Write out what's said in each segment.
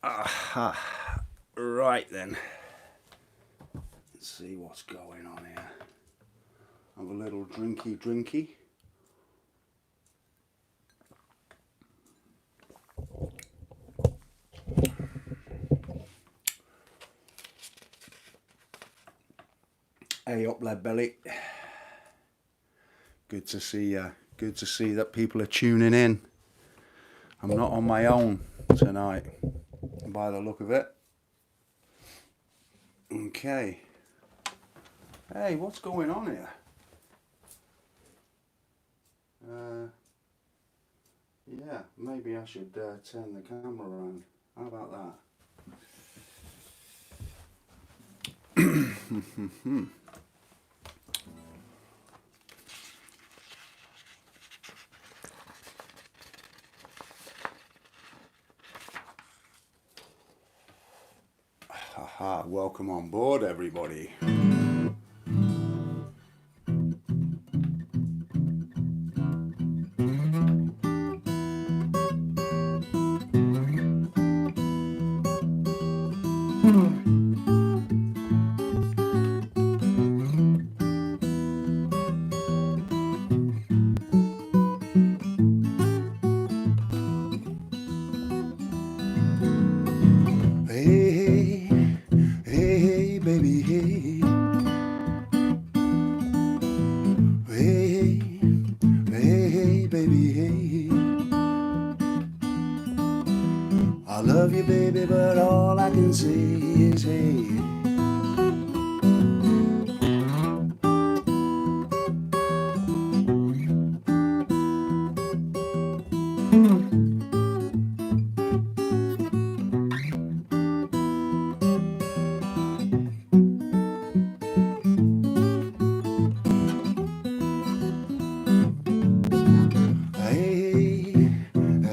Aha. Right then. Let's see what's going on here. Have a little drinky. Hey up, lead belly. Good to see you. Good to see that people are tuning in. I'm not on my own tonight, by the look of it. Okay. Hey, what's going on here? Yeah, maybe I should turn the camera around. How about that? Haha, welcome on board, everybody. Hey, baby, hey. Hey, baby, hey. I love you, baby, but all I can say is hey.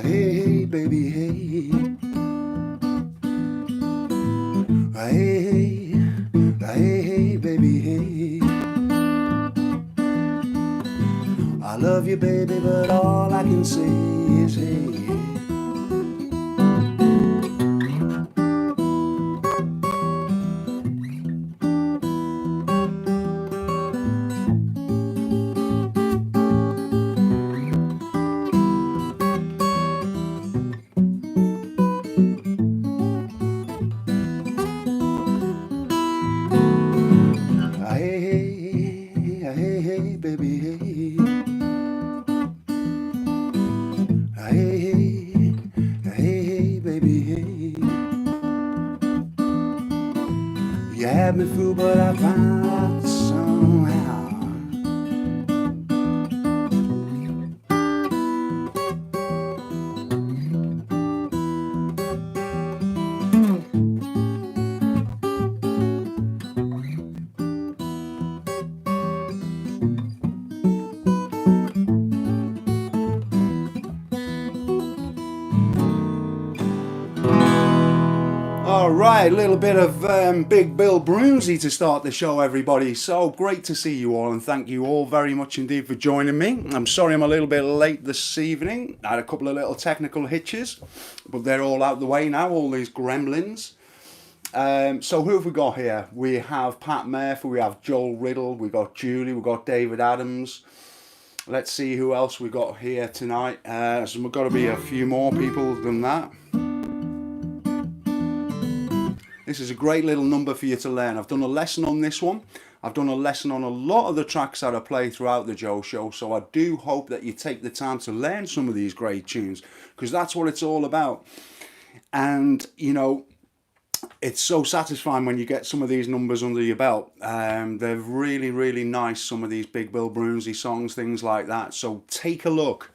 Hey, baby, hey. Hey, baby, hey. I love you, baby, but all I can say is hey. Hey, baby, hey. Hey, baby, hey. You had me fooled, but I found out somehow. Alright, a little bit of Big Bill Broomsy to start the show, everybody. So great to see you all, and thank you all very much indeed for joining me. I'm sorry I'm a little bit late this evening. I had a couple of little technical hitches, but they're all out the way now, all these gremlins. So who have we got here? We have Pat Murphy, we have Joel Riddle, we got Julie, we got David Adams. Let's see who else we got here tonight. So we've got to be a few more people than that. This is a great little number for you to learn. I've done a lesson on this one. I've done a lesson on a lot of the tracks that I play throughout the Joe Show. So I do hope that you take the time to learn some of these great tunes, because that's what it's all about. And, you know, it's so satisfying when you get some of these numbers under your belt. They're really, really nice, some of these Big Bill Broomsy songs, things like that. So take a look.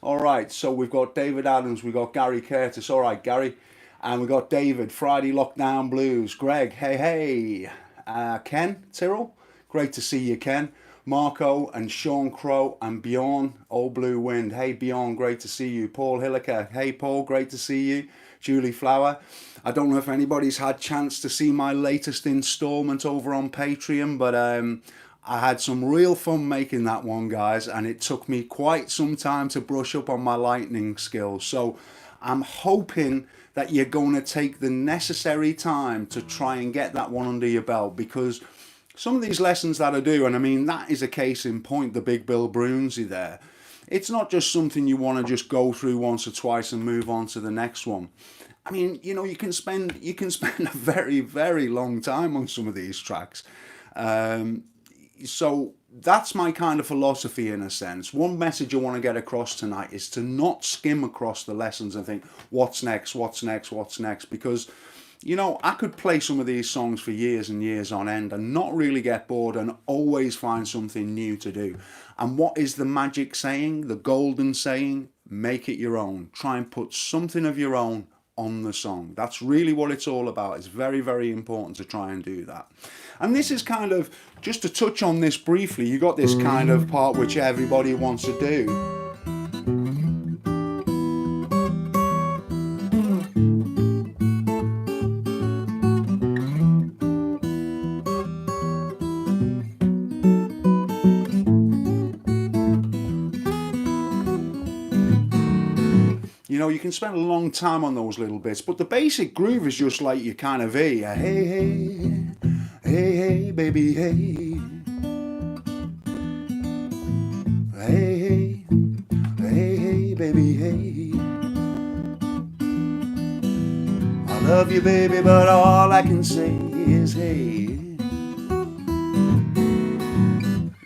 All right, so we've got David Adams, we've got Gary Curtis. All right, Gary. And we got David, Friday Lockdown Blues. Greg, hey. Ken, Tyrrell, Great to see you, Ken. Marco and Sean Crow and Bjorn, Old Blue Wind. Hey, Bjorn, great to see you. Paul Hilliker. Hey, Paul, great to see you. Julie Flower. I don't know if anybody's had chance to see my latest installment over on Patreon, but I had some real fun making that one, guys, and it took me quite some time to brush up on my lightning skills. So I'm hoping that you're going to take the necessary time to try and get that one under your belt, because some of these lessons that I do, and I mean, that is a case in point, the Big Bill Brunsey there. It's not just something you want to just go through once or twice and move on to the next one. I mean, you know, you can spend a very, very long time on some of these tracks. So that's my kind of philosophy in a sense. One message I want to get across tonight is to not skim across the lessons and think, what's next, what's next, what's next? Because, you know, I could play some of these songs for years and years on end and not really get bored and always find something new to do. And what is the magic saying, the golden saying? Make it your own. Try and put something of your own on the song. That's really what it's all about. It's very, very important to try and do that. And this is kind of, just to touch on this briefly, you got this kind of part which everybody wants to do. You know, you can spend a long time on those little bits, but the basic groove is just like you kind of hear. Hey, hey, hey, hey, baby, hey. Hey, hey, hey, hey, baby, hey. I love you, baby, but all I can say is hey.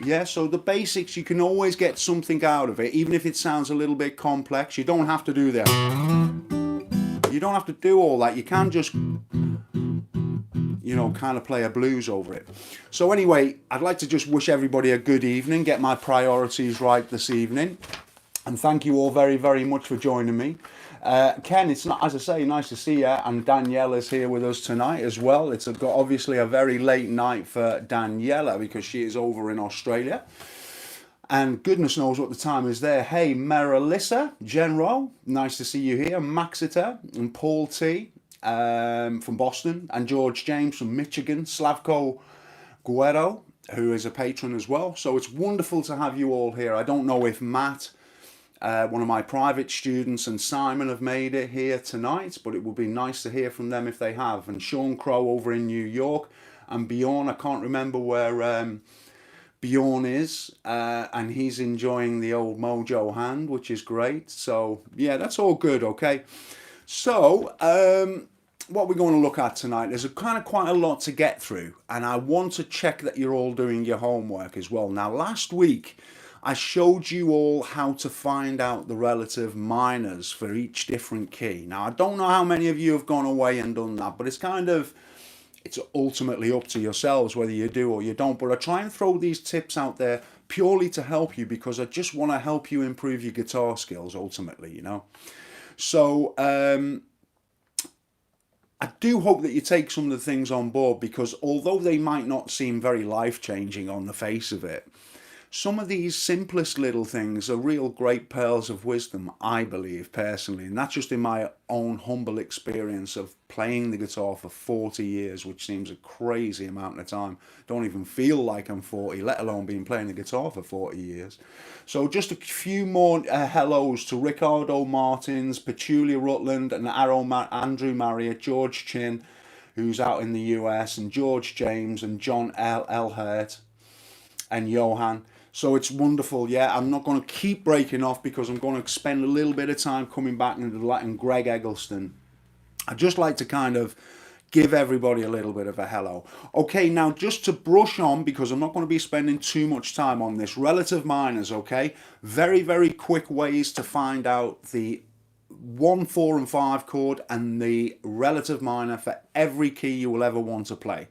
Yeah, so the basics, you can always get something out of it, even if it sounds a little bit complex. You don't have to do that. You don't have to do all that. You can just, you know, kind of play a blues over it. So anyway, I'd like to just wish everybody a good evening, get my priorities right this evening. And thank you all very, very much for joining me. Ken, it's not, as I say, nice to see you, and Daniela is here with us tonight as well. It's obviously a very late night for Daniela because she is over in Australia, and goodness knows what the time is there. Hey, Marilissa Genro, nice to see you here. Maxiter and Paul T from Boston, and George James from Michigan. Slavko Guerrero, who is a patron as well. So it's wonderful to have you all here. I don't know if Matt, one of my private students, and Simon have made it here tonight, but it would be nice to hear from them if they have. And Sean Crow over in New York, and Bjorn, I can't remember where Bjorn is, and he's enjoying the old mojo hand, which is great. So yeah, that's all good. Okay, so what we're going to look at tonight, there's quite a lot to get through, and I want to check that you're all doing your homework as well. Now, last week I showed you all how to find out the relative minors for each different key. Now, I don't know how many of you have gone away and done that, but it's ultimately up to yourselves whether you do or you don't. But I try and throw these tips out there purely to help you, because I just want to help you improve your guitar skills ultimately, you know. So I do hope that you take some of the things on board, because although they might not seem very life-changing on the face of it, some of these simplest little things are real great pearls of wisdom, I believe, personally. And that's just in my own humble experience of playing the guitar for 40 years, which seems a crazy amount of time. Don't even feel like I'm 40, let alone being playing the guitar for 40 years. So just a few more hellos to Ricardo Martins, Petulia Rutland, and Andrew Marriott, George Chin, who's out in the US, and George James, and John Elhert, and Johan. So it's wonderful. Yeah, I'm not going to keep breaking off because I'm going to spend a little bit of time coming back into the Latin. Greg Eggleston. I'd just like to kind of give everybody a little bit of a hello. Okay, now just to brush on, because I'm not going to be spending too much time on this, relative minors, okay? Very, very quick ways to find out the 1, 4 and 5 chord and the relative minor for every key you will ever want to play.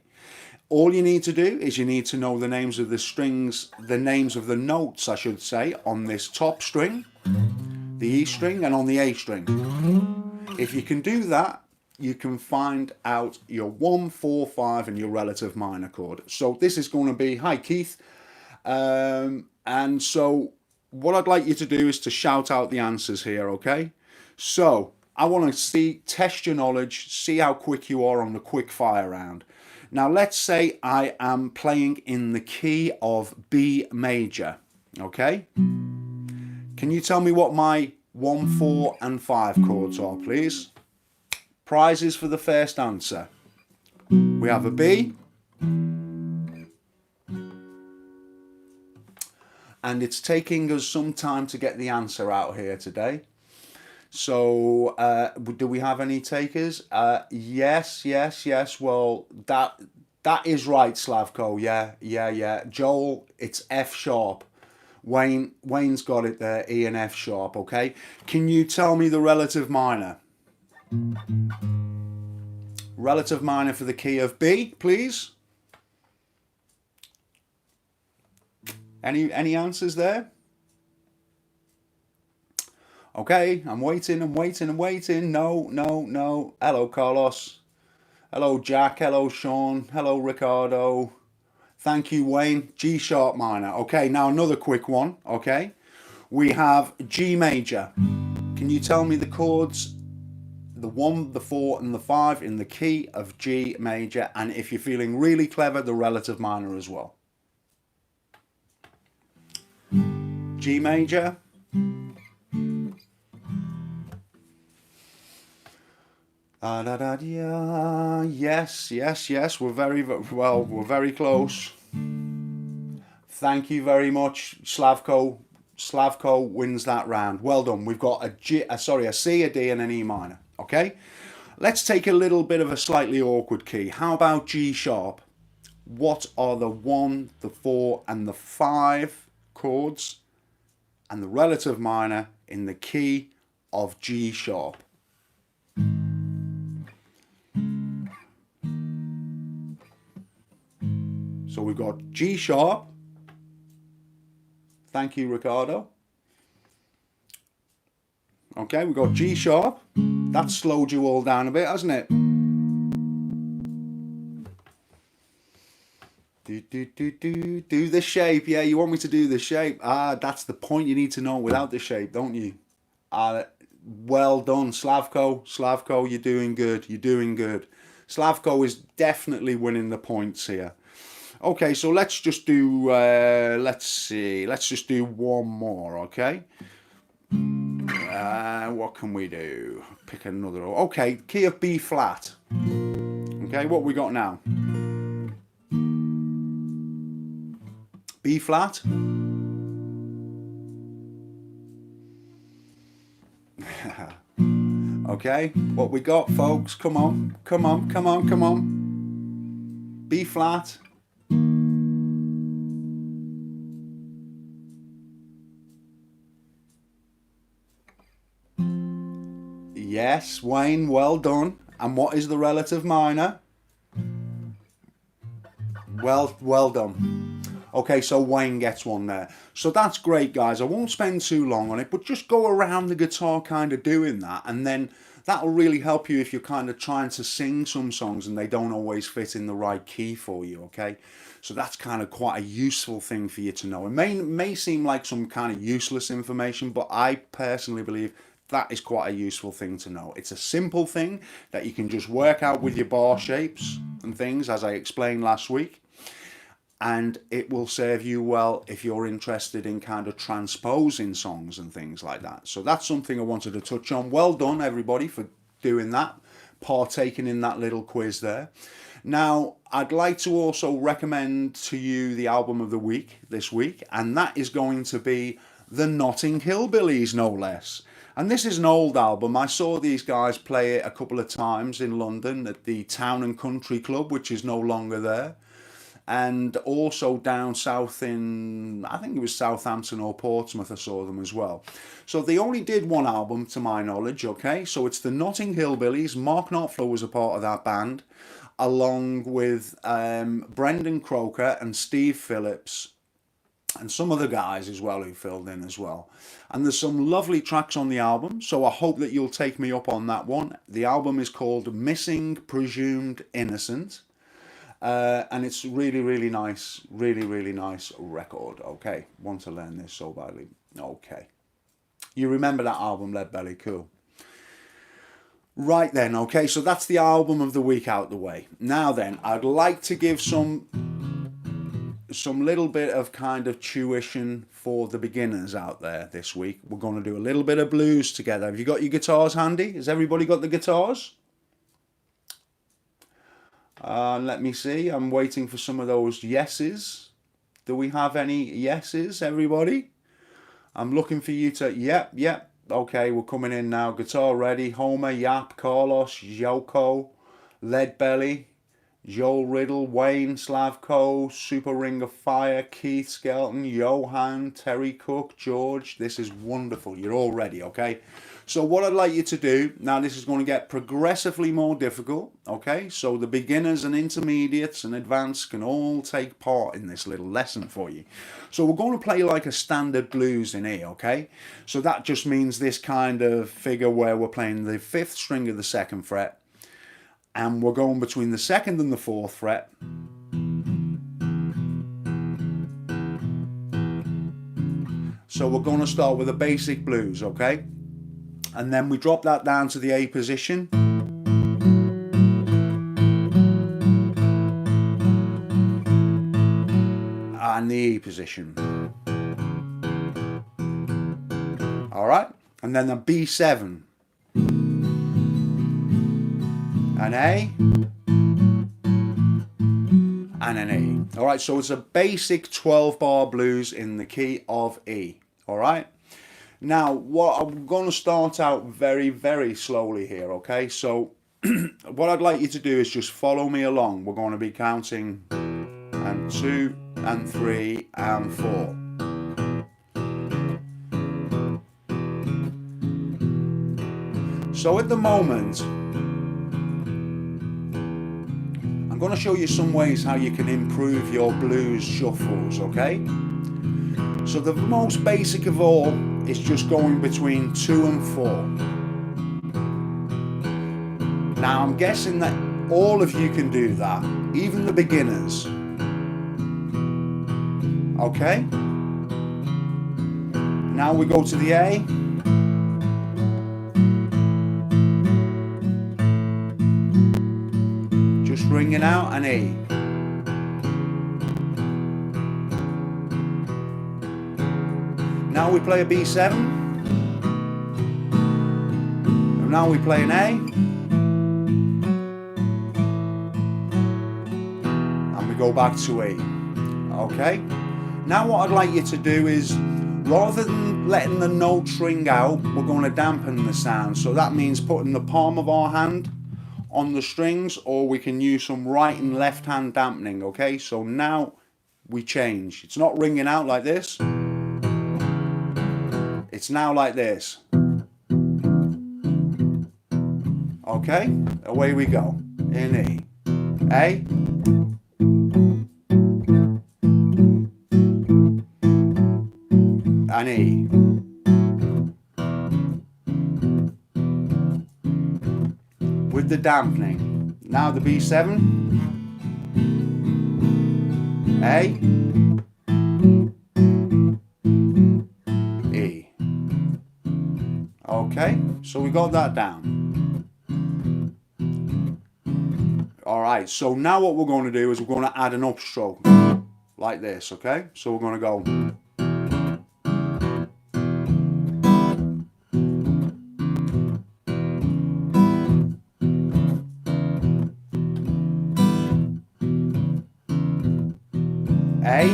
All you need to do is you need to know the names of the strings, the names of the notes, I should say, on this top string, the E string, and on the A string. If you can do that, you can find out your 1, 4, 5 and your relative minor chord. So this is going to be, hi Keith, and so what I'd like you to do is to shout out the answers here, okay? So I want to test your knowledge, see how quick you are on the quick fire round. Now let's say I am playing in the key of B major, okay? Can you tell me what my 1, 4 and 5 chords are, please? Prizes for the first answer. We have a B, and it's taking us some time to get the answer out here today. So do we have any takers? Yes. Well, that is right, Slavko. Yeah. Joel, it's F sharp. Wayne's got it there, E and F sharp, okay? Can you tell me the relative minor? Relative minor for the key of B, please. Any answers there? Okay, I'm waiting. No. Hello, Carlos. Hello, Jack. Hello, Sean. Hello, Ricardo. Thank you, Wayne. G sharp minor. Okay, now another quick one, okay? We have G major. Can you tell me the chords, the 1, the 4 and the 5 in the key of G major, and if you're feeling really clever, the relative minor as well? G major. Yes. We're very close. Thank you very much, Slavko. Slavko wins that round. Well done. We've got a C, a D, and an E minor. Okay. Let's take a little bit of a slightly awkward key. How about G sharp? What are the 1, the 4, and the 5 chords, and the relative minor in the key of G sharp? So we've got G sharp. Thank you, Ricardo. Okay, we've got G sharp. That slowed you all down a bit, hasn't it? Do the shape. Yeah, you want me to do the shape. That's the point you need to know without the shape, don't you? Well done, Slavko. Slavko, you're doing good. Slavko is definitely winning the points here. Okay, so let's just do, let's just do one more, okay? What can we do? Pick another, okay, key of B flat. Okay, what we got now? B flat. Okay, what we got, folks? Come on. B flat. Yes, Wayne, well done. And what is the relative minor? Well done. Okay, so Wayne gets one there. So that's great, guys. I won't spend too long on it, but just go around the guitar kind of doing that, and then that'll really help you if you're kind of trying to sing some songs and they don't always fit in the right key for you, okay? So that's kind of quite a useful thing for you to know. It may seem like some kind of useless information, but I personally believe that is quite a useful thing to know. It's a simple thing that you can just work out with your bar shapes and things, as I explained last week. And it will serve you well if you're interested in kind of transposing songs and things like that. So that's something I wanted to touch on. Well done, everybody, for doing that, partaking in that little quiz there. Now, I'd like to also recommend to you the album of the week this week, and that is going to be the Notting Hillbillies, no less. And this is an old album. I saw these guys play it a couple of times in London at the Town and Country Club, which is no longer there. And also down south in, I think it was Southampton or Portsmouth, I saw them as well. So they only did one album to my knowledge, okay? So it's the Notting Hillbillies. Mark Knopfler was a part of that band, along with Brendan Croker and Steve Phillips. and some other guys as well who filled in as well. And there's some lovely tracks on the album, so I hope that you'll take me up on that one. The album is called Missing Presumed Innocent, and it's really, really nice, really nice record. Okay, want to learn this so badly. Okay, you remember that album, Lead Belly? Cool. Right then, okay, so that's the album of the week out the way. Now then, I'd like to give some little bit of kind of tuition for the beginners out there this week. We're going to do a little bit of blues together. Have you got your guitars handy? Has everybody got the guitars? Let me see. I'm waiting for some of those yeses. Do we have any yeses, everybody? I'm looking for you to... Yep. Okay, we're coming in now. Guitar ready. Homer, Yap, Carlos, Yoko, Lead Belly, Joel Riddle, Wayne, Slavko, Super Ring of Fire, Keith Skelton, Johan, Terry Cook, George. This is wonderful. You're all ready, okay? So what I'd like you to do, now this is going to get progressively more difficult, okay? So the beginners and intermediates and advanced can all take part in this little lesson for you. So we're going to play like a standard blues in E, okay? So that just means this kind of figure where we're playing the 5th string of the 2nd fret, and we're going between the 2nd and the 4th fret. So we're going to start with a basic blues, okay? And then we drop that down to the A position. And the E position. Alright? And then the B7. An A. And an E. Alright, so it's a basic 12-bar blues in the key of E. Alright? Now, what I'm going to start out very slowly here, okay? So, what I'd like you to do is just follow me along. We're going to be counting and 2 and 3 and 4. So at the moment, I'm going to show you some ways how you can improve your blues shuffles, okay? So the most basic of all is just going between 2 and 4. Now I'm guessing that all of you can do that, even the beginners. Okay? Now we go to the A. Just ringing out an E. Now we play a B7, and now we play an A, and we go back to E, okay? Now what I'd like you to do is, rather than letting the notes ring out, we're going to dampen the sound. So that means putting the palm of our hand on the strings, or we can use some right and left hand dampening, okay? So now we change. It's not ringing out like this. It's now like this. Okay, away we go. In E. A. And E. With the dampening. Now the B7. A. Okay, so we got that down. Alright, so now what we're going to do is we're going to add an upstroke. Like this, okay? So we're going to go. A.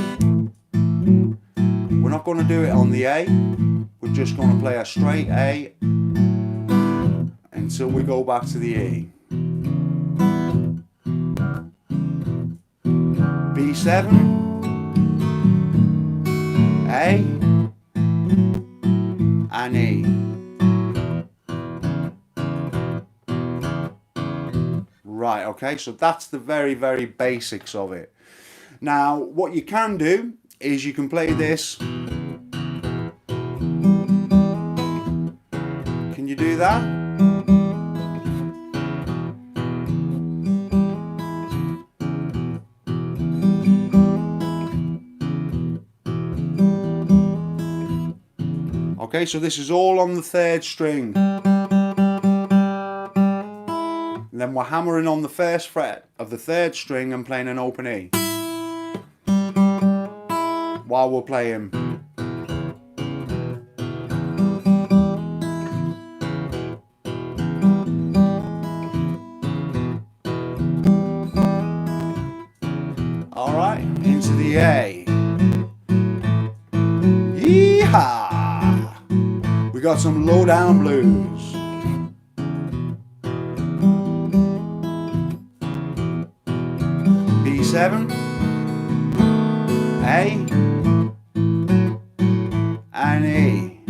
We're not going to do it on the A. We're just going to play a straight A until we go back to the E. B7, A, and E. Right, okay, so that's the very basics of it. Now, what you can do is you can play this. Can you do that? Okay, so this is all on the 3rd string. And then we're hammering on the 1st fret of the 3rd string and playing an open E while we're playing. Alright, into the A. Yeehaw! We got some low down blues. B7, A, and E.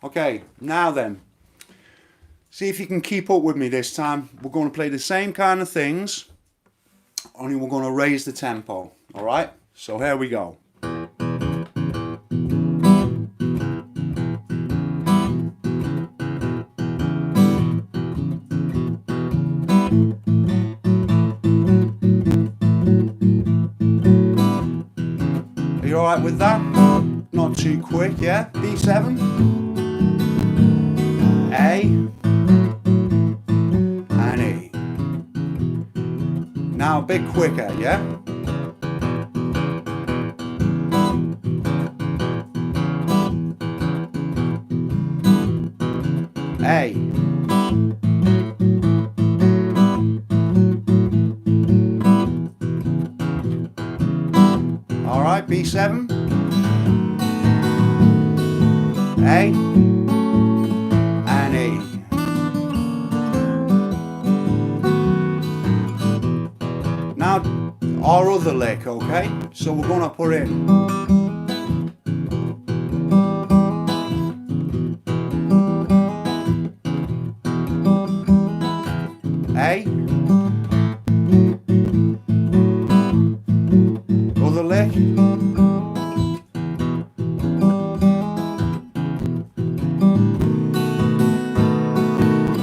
Okay, now then, see if you can keep up with me this time. We're going to play the same kind of things, only we're going to raise the tempo. Alright, so here we go. Are you alright with that? Not too quick, yeah? B7, A, and E. Now a bit quicker, yeah? A. Alright, B7, A, and E. Now our other lick, okay? So we're going to put in A, other lick,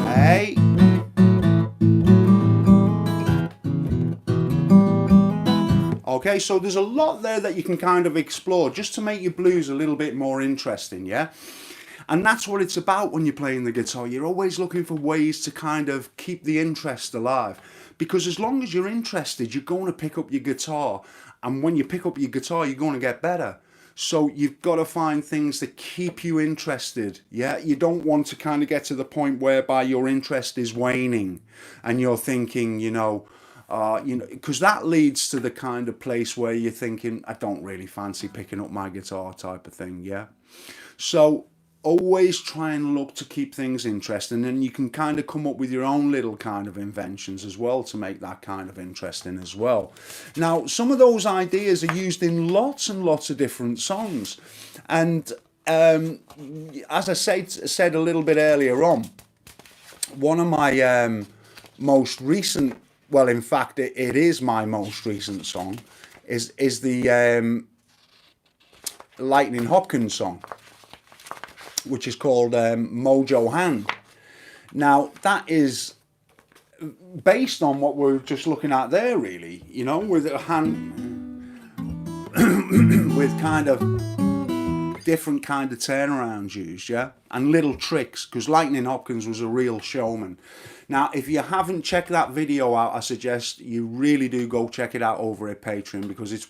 A, okay, so there's a lot there that you can kind of explore just to make your blues a little bit more interesting, yeah? And that's what it's about when you're playing the guitar. You're always looking for ways to kind of keep the interest alive. Because as long as you're interested, you're going to pick up your guitar. And when you pick up your guitar, you're going to get better. So you've got to find things that keep you interested. Yeah, you don't want to kind of get to the point whereby your interest is waning and you're thinking, because that leads to the kind of place where you're thinking, I don't really fancy picking up my guitar type of thing. Yeah. So always try and look to keep things interesting, and you can kind of come up with your own little kind of inventions as well to make that kind of interesting as well. Now, some of those ideas are used in lots and lots of different songs, and as I said a little bit earlier on, one of my most recent, well, in fact, it is my most recent song, is the Lightning Hopkins song, which is called Mojo Hand. Now, that is based on what we're just looking at there, really, with a hand, with kind of different kind of turnarounds used, yeah, and little tricks, because Lightning Hopkins was a real showman. Now, if you haven't checked that video out, I suggest you really do go check it out over at Patreon, because it's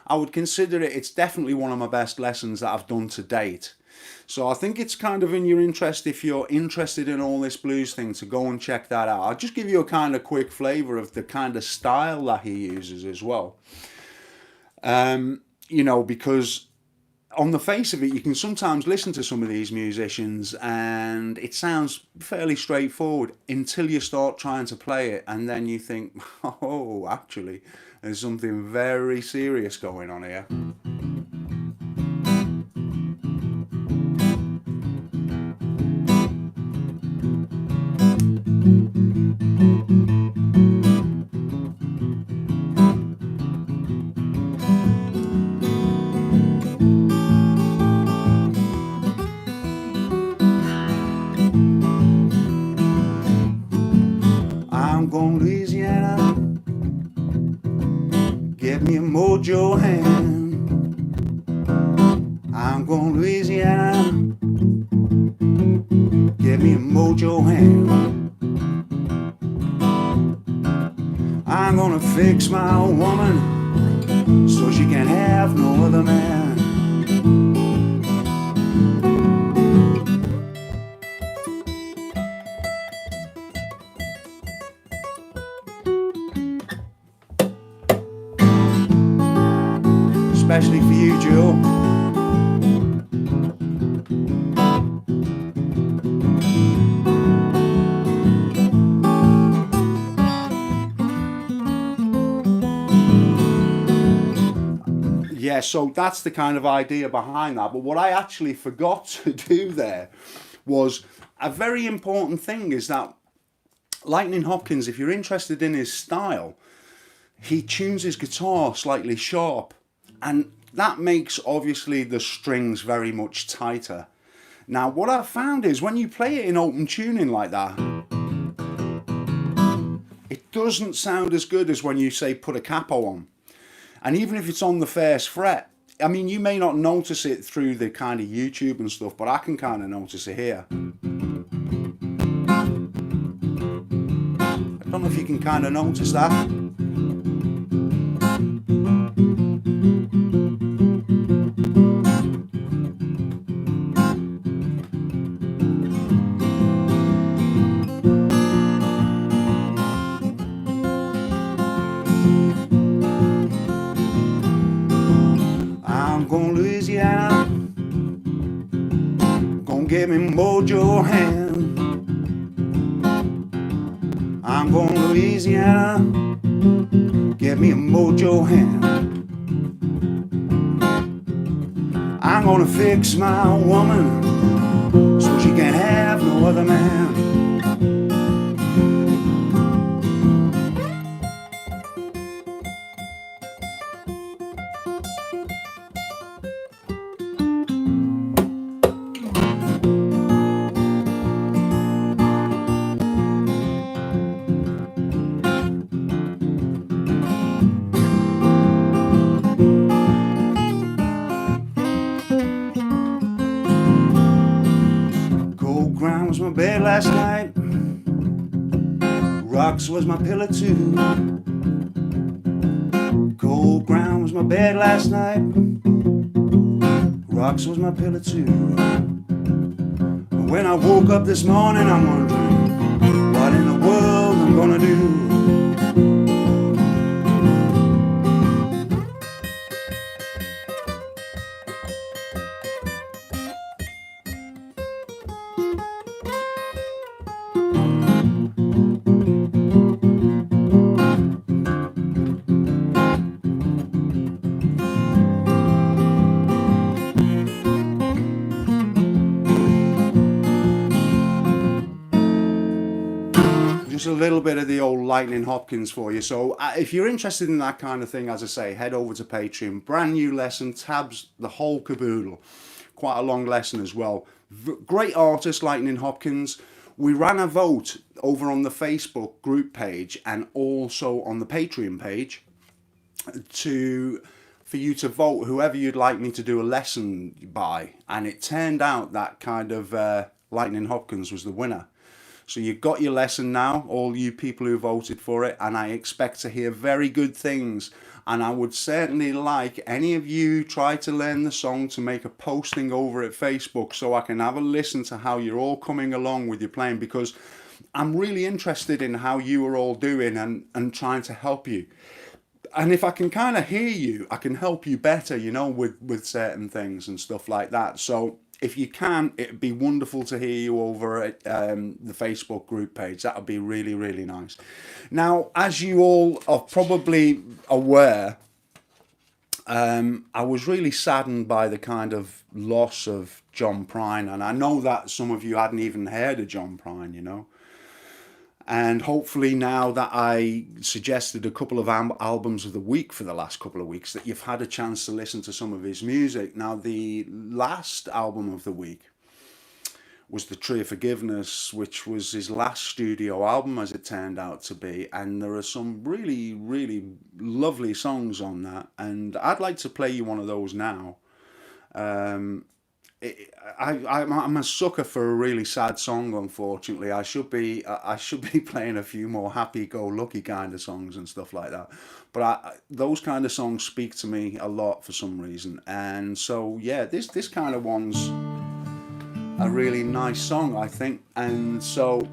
I would consider it's definitely one of my best lessons that I've done to date. So I think it's kind of in your interest, if you're interested in all this blues thing, to go and check that out. I'll just give you a kind of quick flavour of the kind of style that he uses as well. Because on the face of it, you can sometimes listen to some of these musicians and it sounds fairly straightforward until you start trying to play it, and then you think, oh, actually, there's something very serious going on here. mojo hand. I'm going to Louisiana. Give me a mojo hand. I'm gonna fix my old woman so she can have no other man. Especially for you, Joe. Yeah, so that's the kind of idea behind that. But what I actually forgot to do there was a very important thing is that Lightning Hopkins, if you're interested in his style, he tunes his guitar slightly sharp. And that makes, obviously, the strings very much tighter. Now, what I've found is when you play it in open tuning like that, it doesn't sound as good as when you, say, put a capo on. And even if it's on the first fret, I mean, you may not notice it through the kind of YouTube and stuff, but I can kind of notice it here. I don't know if you can kind of notice that. Going to Louisiana, gonna get me mojo hand. I'm going to Louisiana, get me a mojo hand. I'm gonna fix my woman so she can have no other man. Ground was my bed last night, rocks was my pillow too. Cold ground was my bed last night, rocks was my pillow too. When I woke up this morning, I'm wondering what in the world I'm gonna do. Just a little bit of the old Lightning Hopkins for you. So if you're interested in that kind of thing, as I say, head over to Patreon. Brand new lesson, tabs, the whole caboodle. Quite a long lesson as well. Great artist, Lightning Hopkins. We ran a vote over on the Facebook group page and also on the Patreon page for you to vote whoever you'd like me to do a lesson by. And it turned out that kind of Lightning Hopkins was the winner. So you've got your lesson now, all you people who voted for it, and I expect to hear very good things. And I would certainly like any of you try to learn the song to make a posting over at Facebook so I can have a listen to how you're all coming along with your playing, because I'm really interested in how you are all doing and trying to help you. And if I can kind of hear you, I can help you better, you know, with certain things and stuff like that. So if you can, it'd be wonderful to hear you over at the Facebook group page. That would be really, really nice. Now, as you all are probably aware, I was really saddened by the kind of loss of John Prine. And I know that some of you hadn't even heard of John Prine, you know. And hopefully now that I suggested a couple of albums of the week for the last couple of weeks, that you've had a chance to listen to some of his music. Now, the last album of the week was The Tree of Forgiveness, which was his last studio album, as it turned out to be. And there are some really, really lovely songs on that. And I'd like to play you one of those now. Um, I'm a sucker for a really sad song. Unfortunately, I should be playing a few more happy-go-lucky kind of songs and stuff like that. But those kind of songs speak to me a lot for some reason. And so yeah, this kind of one's a really nice song, I think. And so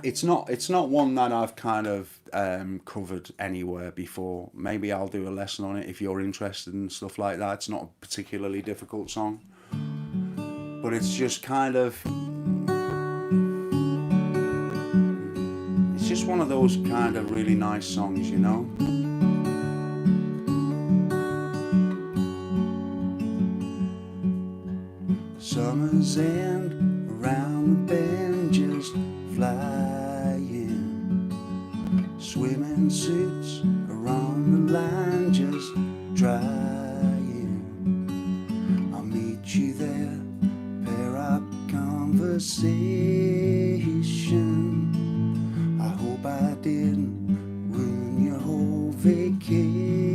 it's not one that I've kind of covered anywhere before. Maybe I'll do a lesson on it if you're interested in stuff like that. It's not a particularly difficult song, but it's just kind of, it's just one of those kind of really nice songs, you know. Summer's end, around the bend, just flying. Swimming suits are on the line, just drying. I'll meet you there, pair up conversation. I hope I didn't ruin your whole vacation.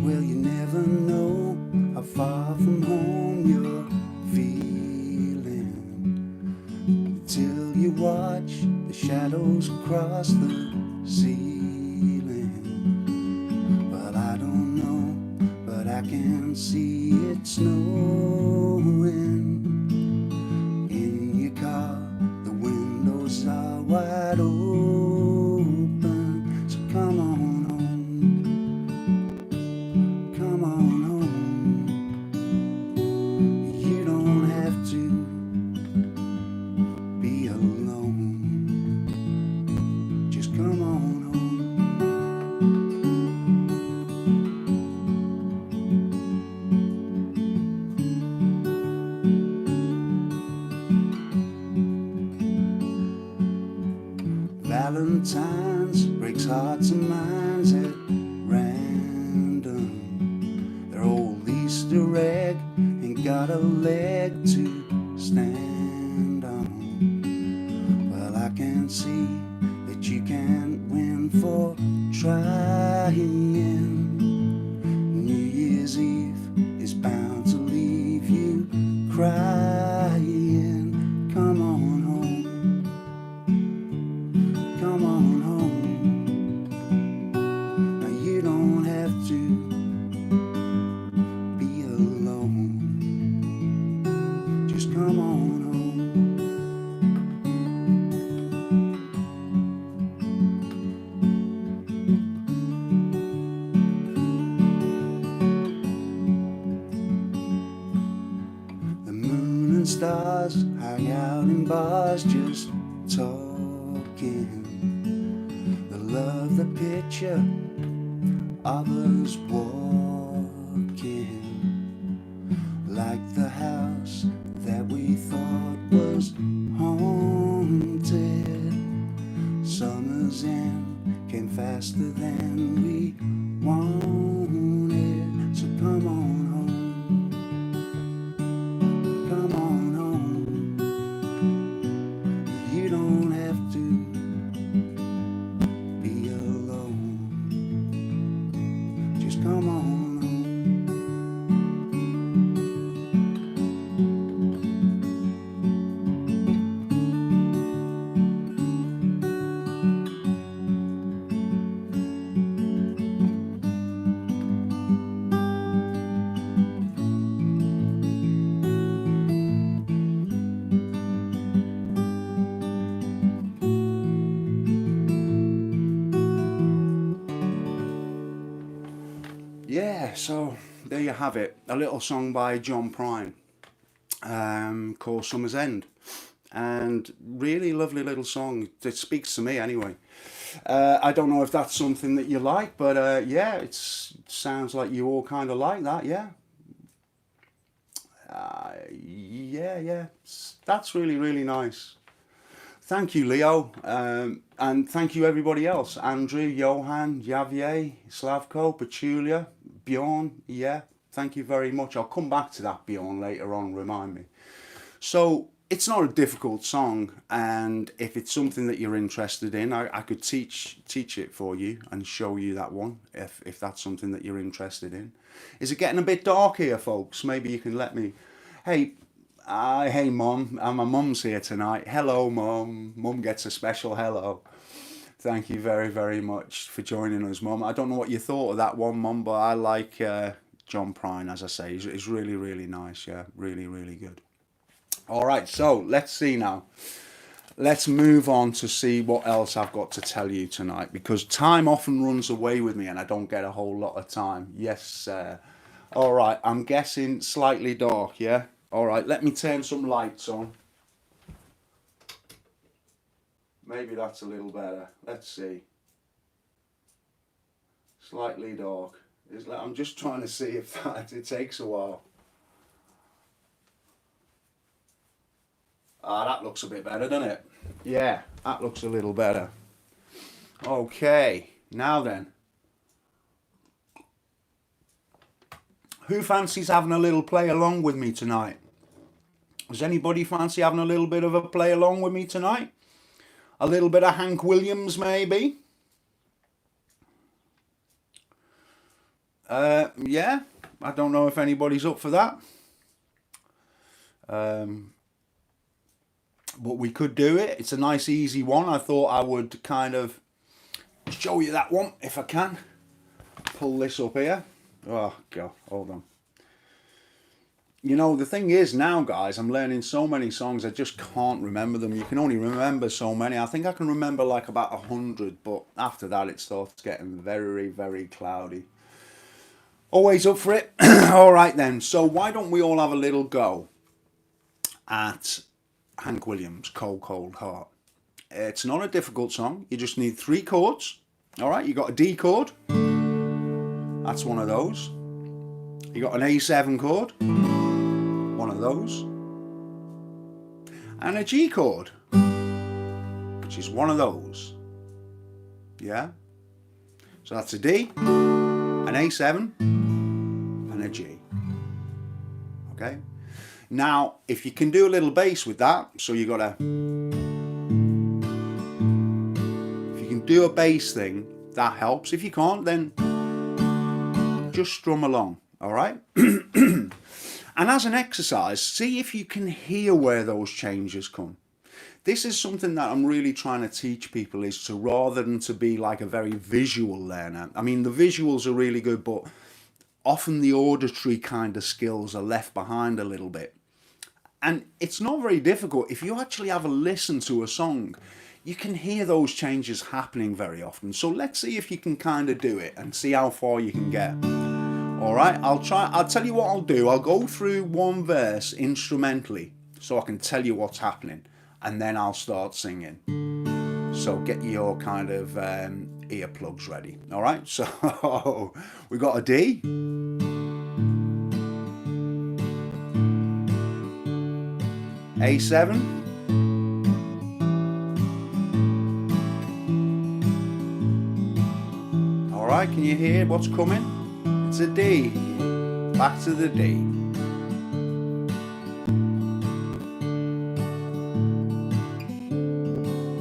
Well, you never know how far from home you're feeling till you watch the shadows across the ceiling. But I don't know, but I can see it snowing. In your car, the windows are wide open. So come on home, come on home. You don't have to be alone. Just come on home. Valentine's breaks hearts and minds at random. Their old Easter egg ain't got a leg to stand on. Well, I can see that you can't win for trying. New Year's Eve is bound to leave you crying. Come on home, come on home. Now you don't have to be alone. Just come on home. The moon and stars hang out in bars, just talking. They love the picture of us walking, like the house that we thought was haunted. Summer's end came faster than we wanted. So come on home, come on home. You don't have to be alone. Just come on home. Yeah, so there you have it. A little song by John Prine called Summer's End. And really lovely little song. It speaks to me anyway. I don't know if that's something that you like, but yeah, it sounds like you all kind of like that, yeah? Yeah. That's really, really nice. Thank you, Leo, and thank you everybody else. Andrew, Johan, Javier, Slavko, Petulia, Bjorn, yeah. Thank you very much. I'll come back to that, Bjorn, later on, remind me. So it's not a difficult song, and if it's something that you're interested in, I could teach it for you and show you that one if that's something that you're interested in. Is it getting a bit dark here, folks? Maybe you can let me. Hey, hey, Mum. My mum's here tonight. Hello, Mum. Mum gets a special hello. Thank you very, very much for joining us, Mum. I don't know what you thought of that one, Mum, but I like John Prine, as I say. He's really, really nice. Yeah, really, really good. All right, so let's see now. Let's move on to see what else I've got to tell you tonight, because time often runs away with me and I don't get a whole lot of time. Yes, sir. All right, I'm guessing slightly dark, yeah? All right, let me turn some lights on. Maybe that's a little better. Let's see. Slightly dark. I'm just trying to see if it takes a while. Ah, that looks a bit better, doesn't it? Yeah, that looks a little better. Okay, now then. Who fancies having a little play along with me tonight? Does anybody fancy having a little bit of a play along with me tonight? A little bit of Hank Williams, maybe? Yeah, I don't know if anybody's up for that. But we could do it. It's a nice easy one. I thought I would kind of show you that one if I can. Pull this up here. Oh God, hold on. You know, the thing is now, guys, I'm learning so many songs I just can't remember them. You can only remember so many. I think I can remember like about 100, but after that it starts getting very, very cloudy. Always up for it? All right then, so why don't we all have a little go at Hank Williams, Cold Cold Heart. It's not a difficult song. You just need 3 chords. All right, you got a D chord. That's one of those. You got an A7 chord. One of those. And a G chord, which is one of those. Yeah? So that's a D, an A7, and a G. Okay? Now, if you can do a little bass with that, so you got a... If you can do a bass thing, that helps. If you can't, then just strum along, all right? And as an exercise, see if you can hear where those changes come. This is something that I'm really trying to teach people, is to, rather than to be like a very visual learner. I mean, the visuals are really good, but often the auditory kind of skills are left behind a little bit. And it's not very difficult. If you actually have a listen to a song, you can hear those changes happening very often. So let's see if you can kind of do it and see how far you can get. All right, I'll tell you what I'll do. I'll go through one verse instrumentally so I can tell you what's happening, and then I'll start singing. So get your kind of earplugs ready. All right, so we got a D. A7, all right, can you hear what's coming? It's a D, back to the D.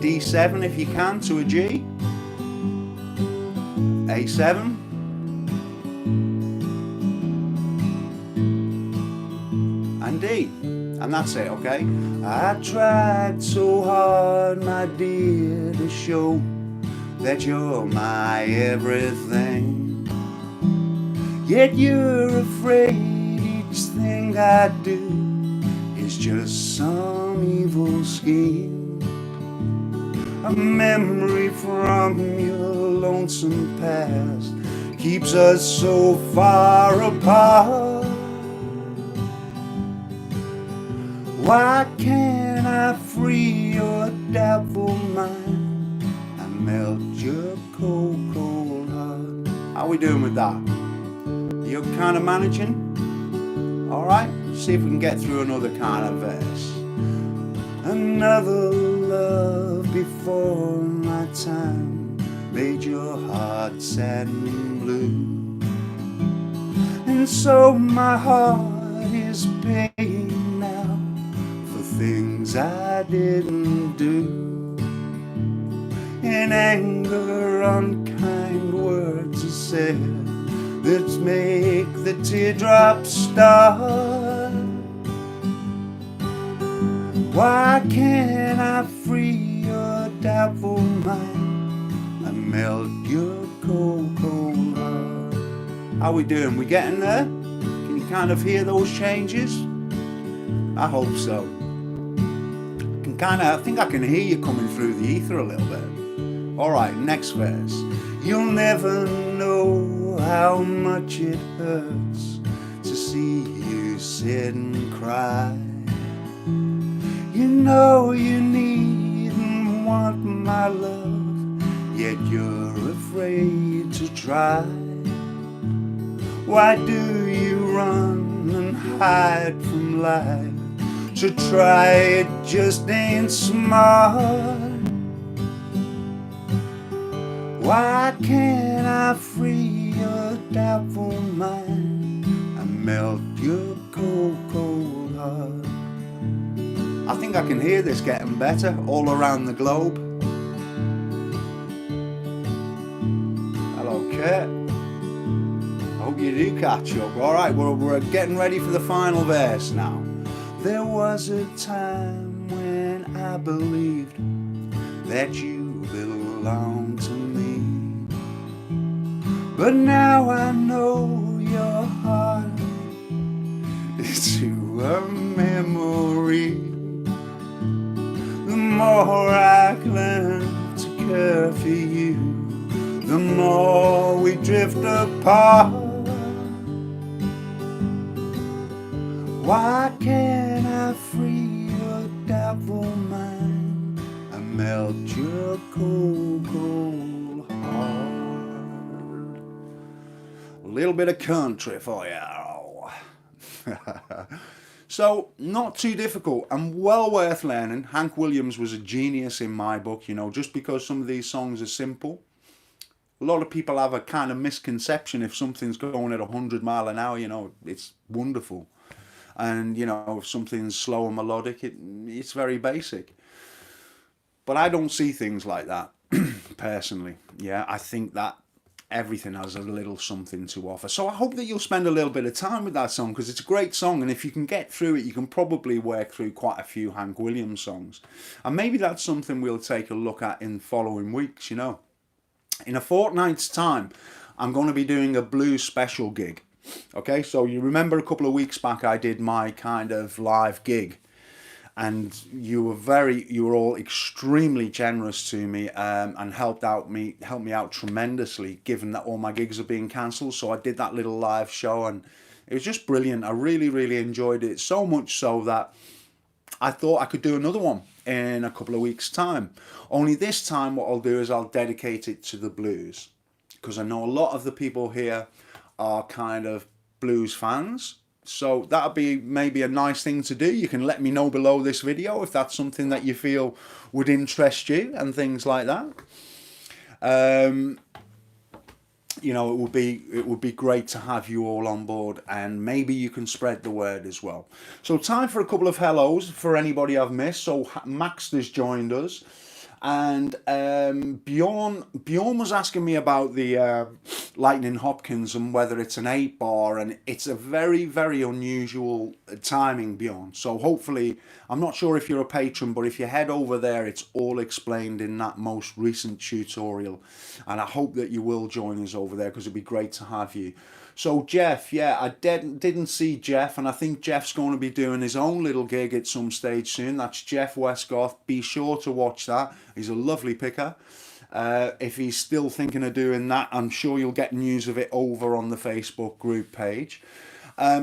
D7 if you can to a G, A7, and D. And that's it, okay? I tried so hard, my dear, to show that you're my everything. Yet you're afraid each thing I do is just some evil scheme. A memory from your lonesome past keeps us so far apart. Why can't I free your doubtful mind and melt your cold, cold heart? How are we doing with that? You're kind of managing? Alright, see if we can get through another kind of verse. Another love before my time made your heart sad and blue. And so my heart is paying now for things I didn't do. In anger, unkind words are said that make the teardrops start. Why can't I free your doubtful mind and melt your cold, cold heart? How we doing? We getting there? Can you kind of hear those changes? I hope so. I think I can hear you coming through the ether a little bit. Alright, next verse. You'll never know how much it hurts to see you sit and cry. You know you need and want my love, yet you're afraid to try. Why do you run and hide from life? To try it just ain't smart. Why can't I free your doubtful mind and melt your cold, cold heart? I think I can hear this getting better all around the globe. Hello, Kurt. I hope you do catch up. Alright, we're getting ready for the final verse now. There was a time when I believed that you belonged to me, but now I know your heart is to a memory. The more I learn to care for you, the more we drift apart. Why can't I free your doubtful mind and melt your cold, cold heart? A little bit of country for you. So, not too difficult and well worth learning. Hank Williams was a genius in my book, you know, just because some of these songs are simple. A lot of people have a kind of misconception if something's going at 100 miles an hour, you know, it's wonderful. And, you know, if something's slow and melodic, it's very basic. But I don't see things like that, personally. Yeah, I think that everything has a little something to offer. So I hope that you'll spend a little bit of time with that song, because it's a great song, and if you can get through it, you can probably work through quite a few Hank Williams songs. And maybe that's something we'll take a look at in following weeks, you know. In a fortnight's time, I'm going to be doing a blues special gig. Okay, so you remember a couple of weeks back I did my kind of live gig, and you were all extremely generous to me, and helped me out tremendously, given that all my gigs are being cancelled. So I did that little live show, and it was just brilliant. I really enjoyed it, so much so that I thought I could do another one in a couple of weeks' time. Only this time what I'll do is I'll dedicate it to the blues, because I know a lot of the people here are kind of blues fans. So that'll be maybe a nice thing to do. You can let me know below this video if that's something that you feel would interest you and things like that. You know, it would be great to have you all on board, and maybe you can spread the word as well. So time for a couple of hellos for anybody I've missed. So Max has joined us, and Bjorn was asking me about the Lightning Hopkins and whether it's an 8-bar, and it's a very unusual timing, Bjorn. So hopefully, I'm not sure if you're a patron, but if you head over there, it's all explained in that most recent tutorial, and I hope that you will join us over there, because it'd be great to have you. So Jeff, yeah, I didn't see Jeff, and I think Jeff's going to be doing his own little gig at some stage soon. That's Jeff Westgoth. Be sure to watch that. He's a lovely picker. If he's still thinking of doing that, I'm sure you'll get news of it over on the Facebook group page.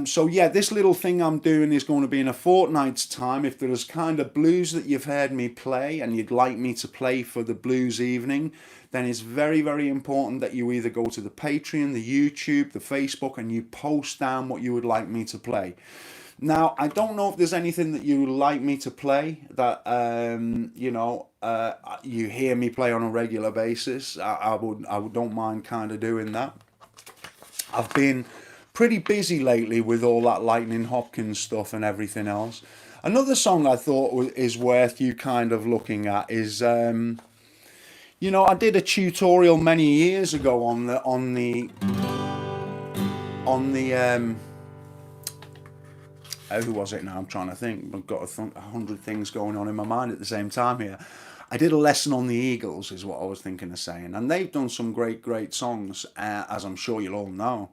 So yeah, this little thing I'm doing is going to be in a fortnight's time. If there's kind of blues that you've heard me play and you'd like me to play for the blues evening, then it's very important that you either go to the Patreon, the YouTube, the Facebook, and you post down what you would like me to play. Now, I don't know if there's anything that you would like me to play that, you know, you hear me play on a regular basis. I don't mind kind of doing that. I've been pretty busy lately with all that Lightning Hopkins stuff and everything else. Another song I thought is worth you kind of looking at is, you know, I did a tutorial many years ago on the who was it now? I'm trying to think. I've got 100 things going on in my mind at the same time here. I did a lesson on the Eagles, is what I was thinking of saying, and they've done some great songs, as I'm sure you'll all know.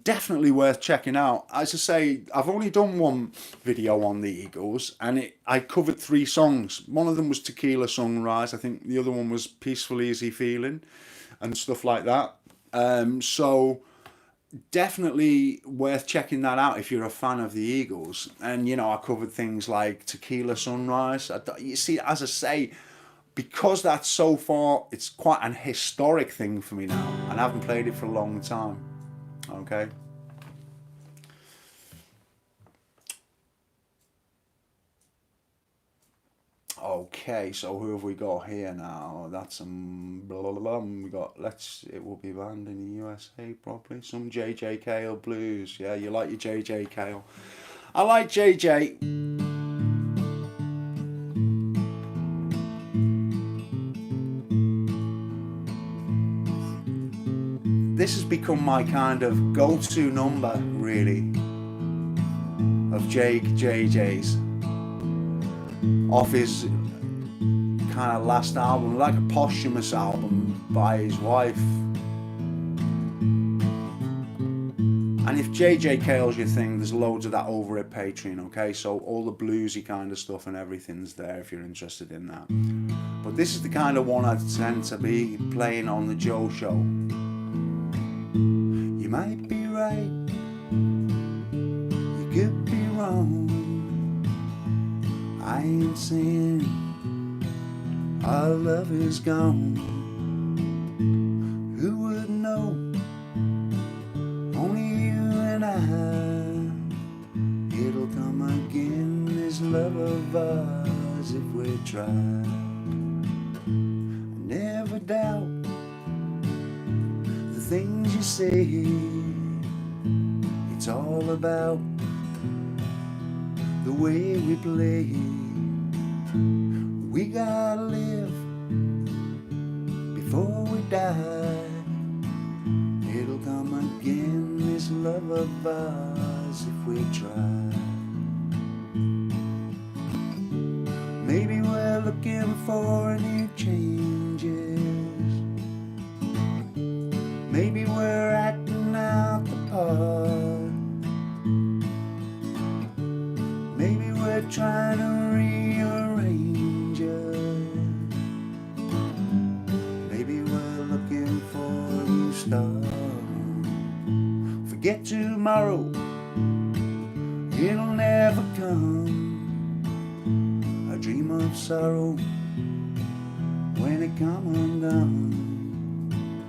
Definitely worth checking out. As I say, I've only done one video on the Eagles, and I covered 3 songs. One of them was Tequila Sunrise. I think the other one was Peaceful Easy Feeling, and stuff like that. So definitely worth checking that out if you're a fan of the Eagles. And you know, I covered things like Tequila Sunrise. You see, as I say, because that's so far, it's quite an historic thing for me now, and I haven't played it for a long time. Okay. Okay, so who have we got here now? That's blah, blah, blah. We got it will be banned in the USA probably. Some JJ Cale blues. Yeah, you like your JJ Cale. I like JJ. This has become my kind of go-to number, really, of JJ's. Off his kind of last album, like a posthumous album by his wife. And if JJ Cale's your thing, there's loads of that over at Patreon, okay? So all the bluesy kind of stuff and everything's there if you're interested in that. But this is the kind of one I tend to be playing on the Joe Show. You might be right, you could be wrong. I ain't saying our love is gone. Who would know? Only you and I. It'll come again, this love of ours, if we try. I never doubt the things you say. It's all about the way we play. We gotta live before we die. It'll come again, this love of ours, if we try. Maybe we're looking for new changes. Maybe we're acting out the part. Maybe we're trying to rearrange it. Maybe we're looking for a new start. Forget tomorrow, it'll never come. A dream of sorrow when it come undone.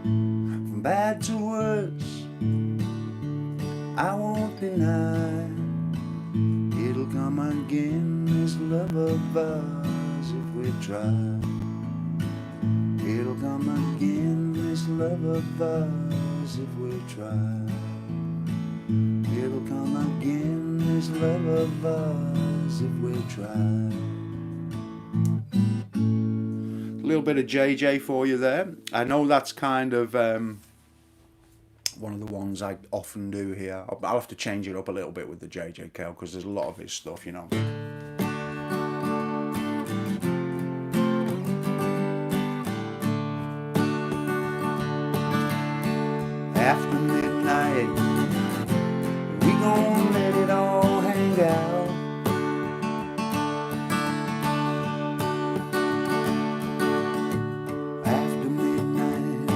From bad to worse, I won't deny. It'll come again, this love of ours, if we try. It'll come again, this love of ours, if we try. It'll come again, this love of ours, if we try. A little bit of JJ for you there. I know that's kind of one of the ones I often do here. I'll have to change it up a little bit with the JJ Cale because there's a lot of his stuff, you know. After midnight, we gon' let it all hang out. After midnight,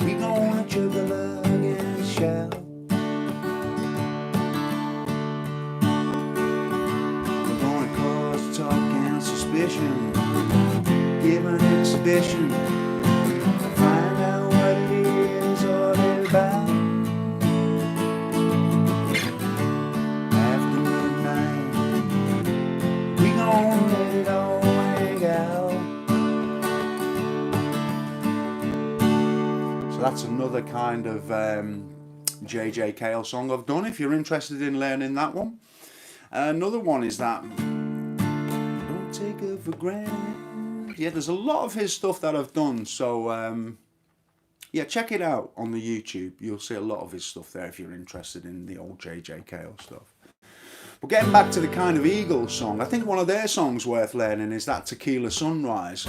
we gonna juggle and shout. We're gonna cause talk and suspicion, give an exhibition, find out what it is all about. After midnight, we gon' let it all hang out. So that's another kind of J.J. Cale song I've done, if you're interested in learning that one. Another one is that Don't Take Her For Granted. Yeah, there's a lot of his stuff that I've done, so yeah, check it out on the YouTube. You'll see a lot of his stuff there if you're interested in the old J.J. Cale stuff. But getting back to the kind of Eagles song, I think one of their songs worth learning is that Tequila Sunrise.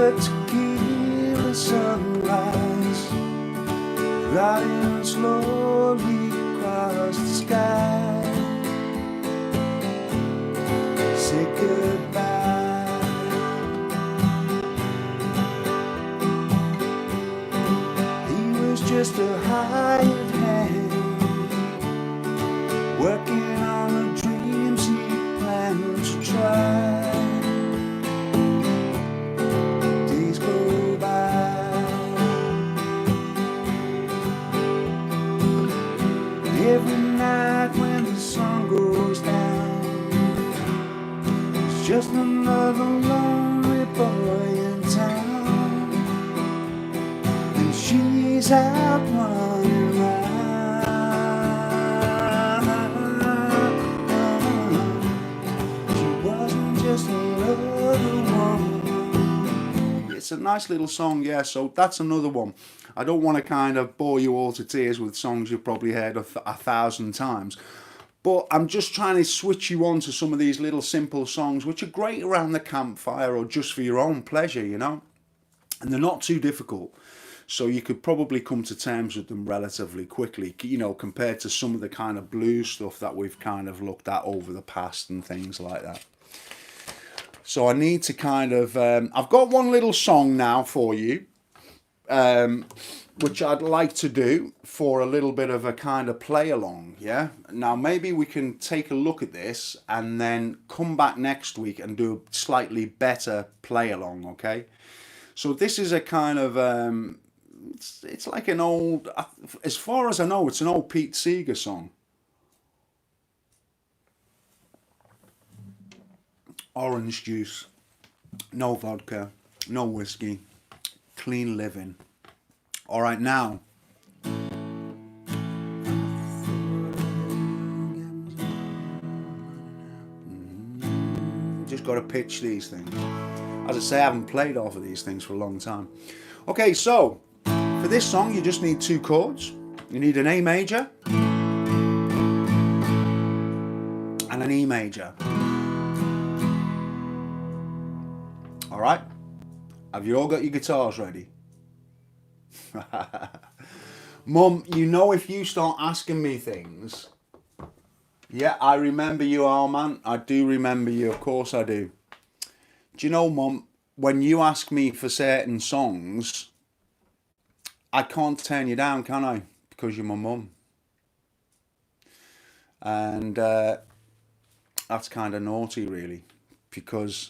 Tequila sunrise, gliding slowly across the sky. Say goodbye. He was just a hired hand, working on the dreams he planned to try. Every night when the sun goes down, it's just another lonely boy in town, and she's out running around. She wasn't just another one. It's a nice little song, yeah, so that's another one. I don't want to kind of bore you all to tears with songs you've probably heard 1,000 times, but I'm just trying to switch you on to some of these little simple songs which are great around the campfire or just for your own pleasure, you know, and they're not too difficult, so you could probably come to terms with them relatively quickly, you know, compared to some of the kind of blues stuff that we've kind of looked at over the past and things like that. So I need to kind of I've got one little song now for you, which I'd like to do for a little bit of a kind of play along, yeah? Now maybe we can take a look at this and then come back next week and do a slightly better play along, okay? So this is a kind of, it's like an old, as far as I know, it's an old Pete Seeger song. Orange juice, no vodka, no whiskey, clean living. All right, now. Just got to pitch these things. As I say, I haven't played off of these things for a long time. Okay, so for this song, you just need 2 chords. You need an A major and an E major. All right. Have you all got your guitars ready? Mum, you know if you start asking me things, yeah, I remember you, oh man, I do remember you, of course I do. Do you know, Mum, when you ask me for certain songs, I can't turn you down, can I? Because you're my mum. And that's kind of naughty, really, because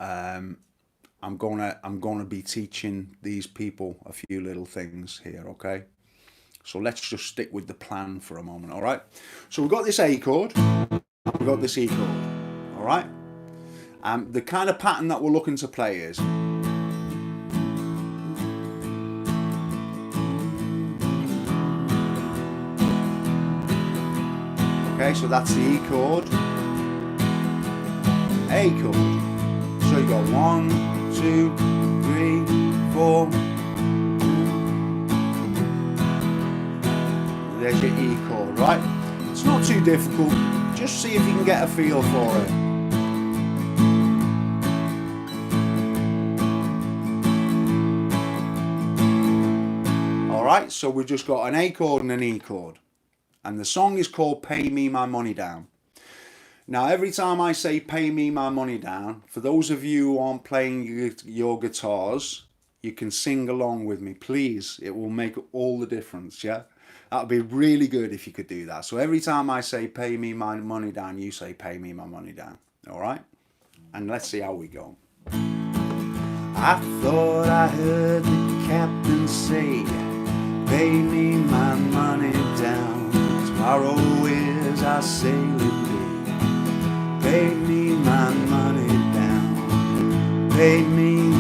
I'm gonna be teaching these people a few little things here, okay? So let's just stick with the plan for a moment, all right? So we've got this A chord, we've got this E chord, all right? The kind of pattern that we're looking to play is, okay, so that's the E chord, A chord. So you got 1, 2, 3, 4. There's your E chord, right? It's not too difficult. Just see if you can get a feel for it. Alright, so we've just got an A chord and an E chord. And the song is called Pay Me My Money Down. Now, every time I say pay me my money down, for those of you who aren't playing your guitars, you can sing along with me, please. It will make all the difference, yeah? That would be really good if you could do that. So every time I say pay me my money down, you say pay me my money down, all right? And let's see how we go. I thought I heard the captain say, pay me my money down. Tomorrow is our sailing day. Pay me my money down. Pay me,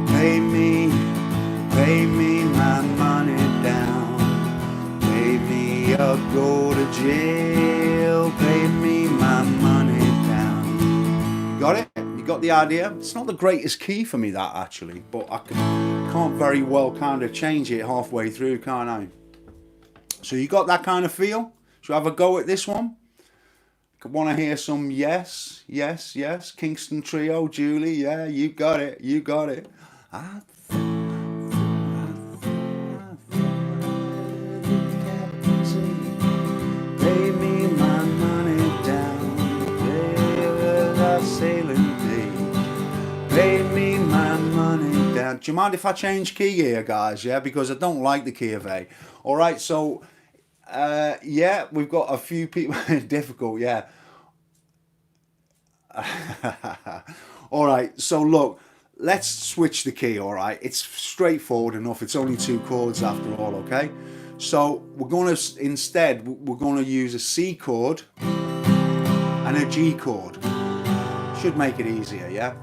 pay me, pay me my money down. Pay me or go to jail. Pay me my money down. Got it? You got the idea? It's not the greatest key for me, that, actually, but I can't very well kind of change it halfway through, can't I? So you got that kind of feel? Should I have a go at this one? Want to hear some yes, yes, yes? Kingston Trio, Julie, yeah, you got it, you got it. I pay me my money down. Pay sailing day. Pay me my money down. Do you mind if I change key here, guys? Yeah, because I don't like the key of A. All right, so yeah, we've got a few people. Difficult, yeah. All right, so look, let's switch the key. All right, it's straightforward enough. It's only 2 chords after all. Okay, so we're gonna use a C chord and a G chord. Should make it easier, yeah.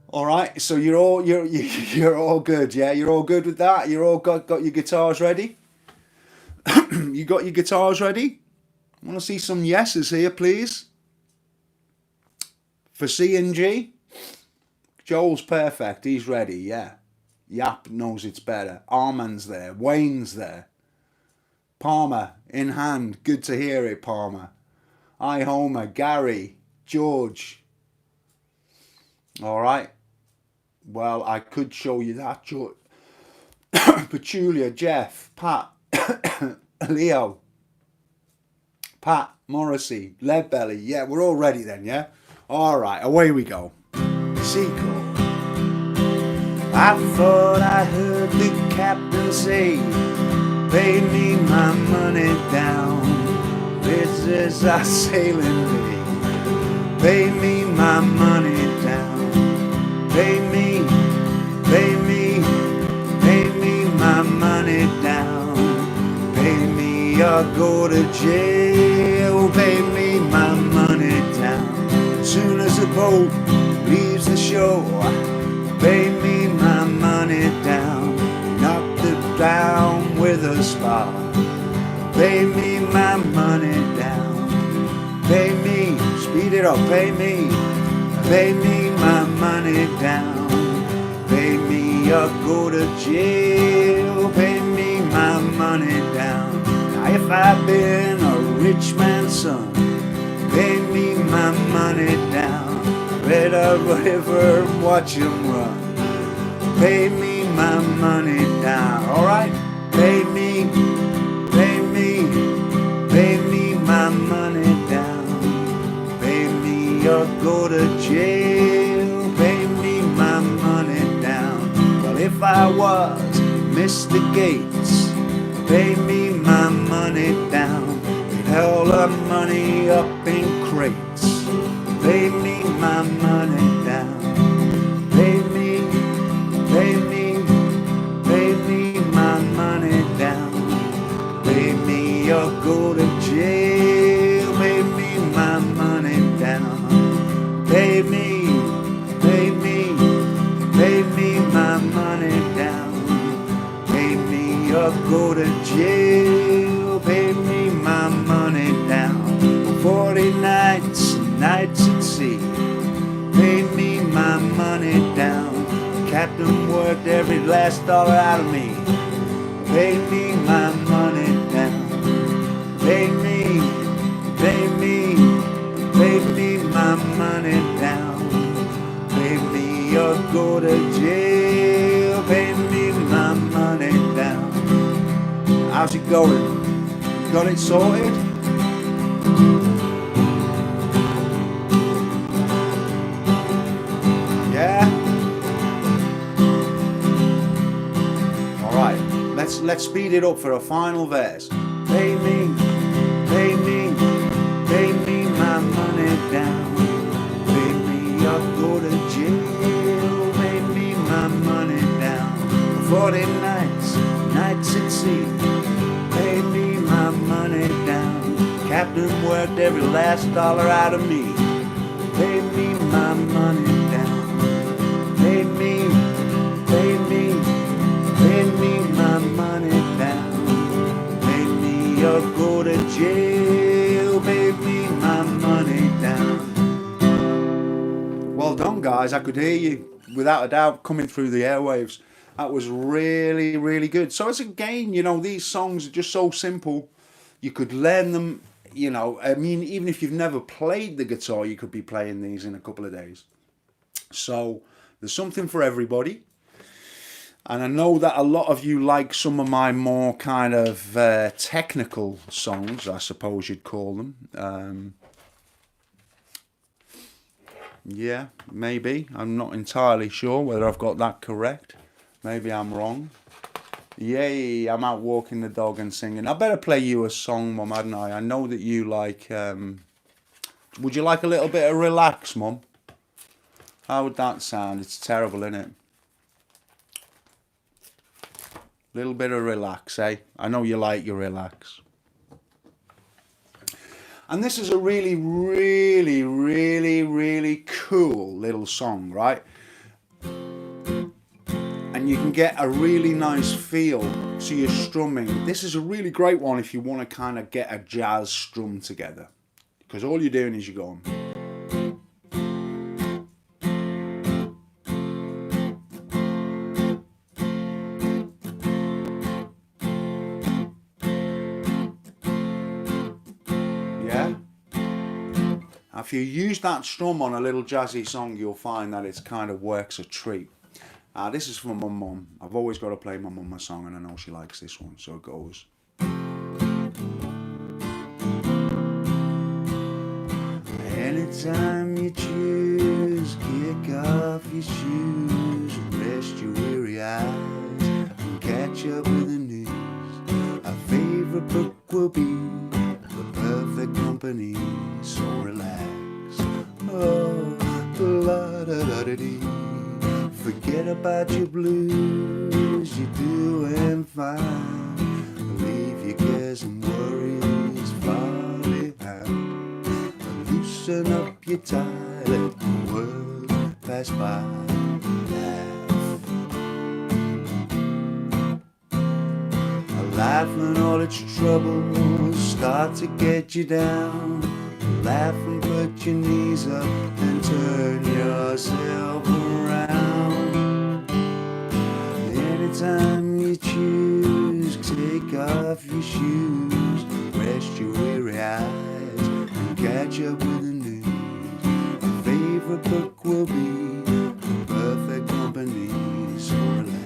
All right, so you're all good, yeah. You're all good with that. You're all got your guitars ready. You got your guitars ready? I want to see some yeses here, please. For C and G, Joel's perfect. He's ready, yeah. Yap knows it's better. Armand's there. Wayne's there. Palmer, in hand. Good to hear it, Palmer. I, Homer. Gary. George. All right. Well, I could show you that. George. Petulia, Jeff, Pat, Leo. Pat, Morrissey, Leadbelly. Yeah, we're all ready then, yeah? All right, away we go. C chord. I thought I heard the captain say, pay me my money down. This is our sailing day. Pay me my money down. Pay me, pay me, pay me my money down. Pay me or go to jail. Pay me my money down. Soon as the boat leaves the shore, pay me my money down. Knock it down with a spar. Pay me my money down. Pay me, speed it up, pay me my money down. Pay me or go to jail. Pay me my money down. Now if I've been a rich man's son, pay me my money down. Read a river and watch him run. Pay me my money down. All right, pay me, pay me, pay me my money down. Pay me or go to jail. Pay me my money down. Well, if I was Mr. Gates, pay me my money down. All the money up in crates. Pay me my money down. Pay me, pay me, pay me my money down. Pay me or go to jail. Pay me my money down. Pay me, pay me, pay me my money down. Pay me or go to jail. Pay me my money down. 40 nights and nights at sea. Pay me my money down. Captain worked every last dollar out of me. Pay me my money down. Pay me, pay me, pay me my money down. Pay me or go to jail. Pay me my money down. How's it going? Got it sorted? Yeah? Alright, let's speed it up for a final verse. Pay me, pay me my money down. Pay me or go to jail. 40 nights, nights at sea. Pay me my money down. Captain worked every last dollar out of me. Pay me my money down. Pay me my money down. Pay me or go to jail. Pay me my money down. Well done, guys. I could hear you without a doubt coming through the airwaves. That was really, really good. So it's again, you know, these songs are just so simple. You could learn them, you know. I mean, even if you've never played the guitar, you could be playing these in a couple of days. So there's something for everybody. And I know that a lot of you like some of my more kind of technical songs, I suppose you'd call them. Yeah, maybe. I'm not entirely sure whether I've got that correct. Maybe I'm wrong. Yay, I'm out walking the dog and singing. I better play you a song, Mum, hadn't I? I know that you like... would you like a little bit of relax, Mum? How would that sound? It's terrible, isn't it? Little bit of relax, eh? I know you like your relax. And this is a really, really, really, really cool little song, right? And you can get a really nice feel to your strumming. This is a really great one if you want to kind of get a jazz strum together. Because all you're doing is you're going... If you use that strum on a little jazzy song, you'll find that it kind of works a treat. This is from my mum. I've always got to play my mum a song, and I know she likes this one, so it goes. Anytime you choose, kick off your shoes, rest your weary eyes, and catch up with the news. Our favorite book will be The Perfect Company, so relax. Oh, la-da-da-da-dee. Forget about your blues, you're doing fine. Leave your cares and worries far behind. Loosen up your tie, let the world pass by. Life and all its troubles start to get you down. Laugh and put your knees up and turn yourself around. Anytime you choose, take off your shoes, rest your weary eyes, and catch up with the news. Your favorite book will be The Perfect Company, so relax.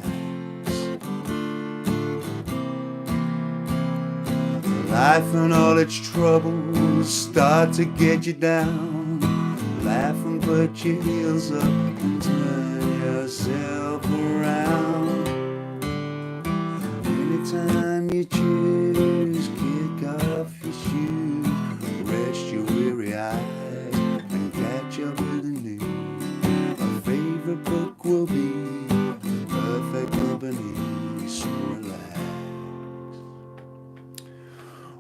Life and all its troubles start to get you down. Laugh and put your heels up and turn yourself around. Anytime you choose, kick off your shoes, rest your weary eyes, and catch up with the news. Our favorite book will be The Perfect Company, so relax.